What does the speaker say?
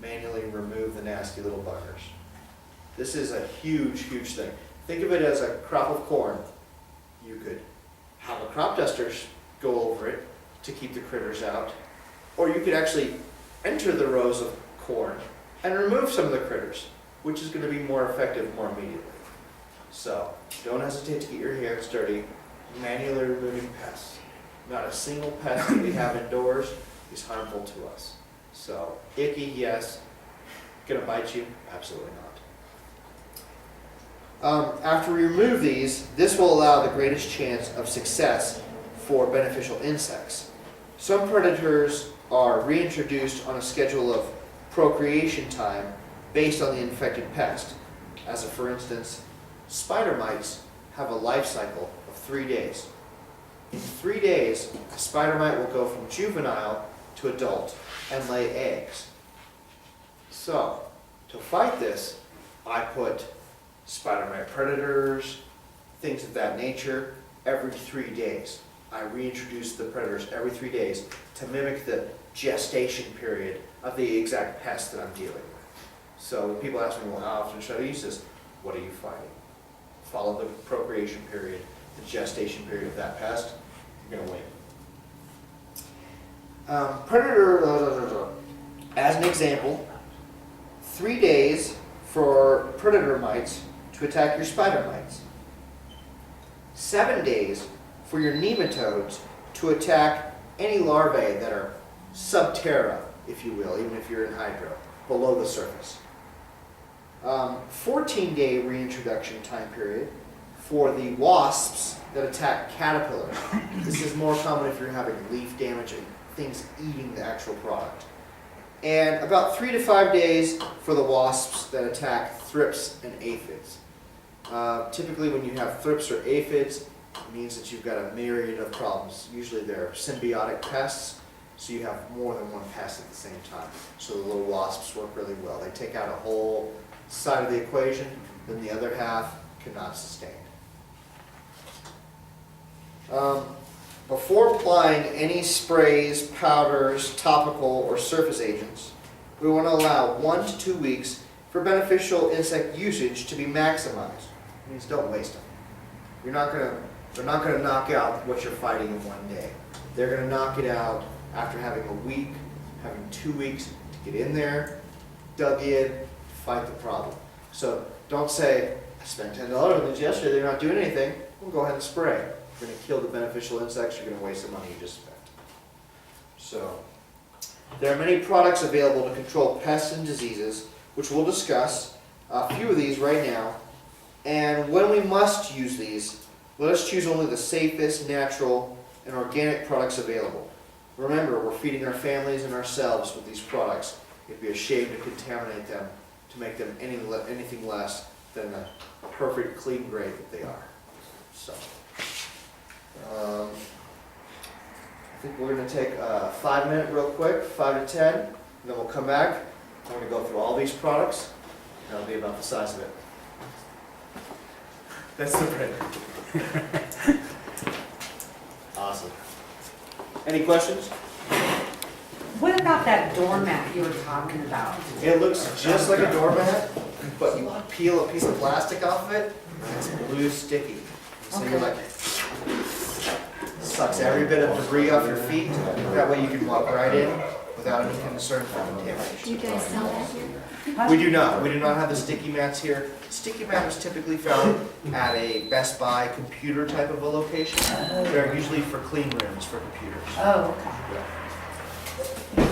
manually remove the nasty little buggers. This is a huge, huge thing. Think of it as a crop of corn. You could have a crop dusters go over it to keep the critters out, or you could actually enter the rows of corn and remove some of the critters, which is going to be more effective more immediately. So don't hesitate to get your hands dirty, manually removing pests. Not a single pest that we have indoors is harmful to us. So icky, yes. Gonna bite you? Absolutely not. After we remove these, this will allow the greatest chance of success for beneficial insects. Some predators are reintroduced on a schedule of procreation time based on the infected pest. As for instance, spider mites have a life cycle of 3 days. In 3 days, a spider mite will go from juvenile to adult and lay eggs. So, to fight this, I put spider mite predators, things of that nature, every 3 days. I reintroduce the predators every 3 days to mimic the gestation period of the exact pest that I'm dealing with. So when people ask me, well, how often should I use this? What are you fighting? Follow the procreation period, the gestation period of that pest. You're going to win. Predator, as an example, 3 days for predator mites to attack your spider mites. 7 days for your nematodes to attack any larvae that are subterra, if you will, even if you're in hydro, below the surface. 14-day reintroduction time period for the wasps that attack caterpillars. This is more common if you're having leaf damage and things eating the actual product. And about 3 to 5 days for the wasps that attack thrips and aphids. Typically when you have thrips or aphids, it means that you've got a myriad of problems. Usually they're symbiotic pests, so you have more than one pest at the same time. So the little wasps work really well. They take out a whole side of the equation, then the other half cannot sustain. Before applying any sprays, powders, topical, or surface agents, we want to allow 1 to 2 weeks for beneficial insect usage to be maximized. It means don't waste them. They're not going to knock out what you're fighting in 1 day. They're going to knock it out after having a week, having 2 weeks to get in there, dug in, fight the problem. So don't say, I spent $10 on these yesterday, they're not doing anything. We'll go ahead and spray. You're going to kill the beneficial insects, you're going to waste the money you just spent. So, there are many products available to control pests and diseases, which we'll discuss. A few of these right now. And when we must use these, let us choose only the safest, natural, and organic products available. Remember, we're feeding our families and ourselves with these products. It'd be a shame to contaminate them, to make them anything less than the perfect, clean grade that they are. So, I think we're going to take a 5-minute real quick, 5 to 10, and then we'll come back. I'm going to go through all these products, and it'll be about the size of it. That's the printer. Awesome. Any questions? What about that doormat you were talking about? It looks just like a doormat, but you peel a piece of plastic off of it, and it's blue sticky. So you're like, sucks every bit of debris off your feet. That way you can walk right in without any concern for contamination. Do you guys sell that here? We do not. We do not have the sticky mats here. Sticky mat is typically found at a Best Buy computer type of a location. They're usually for clean rooms for computers. Oh, okay. Yeah.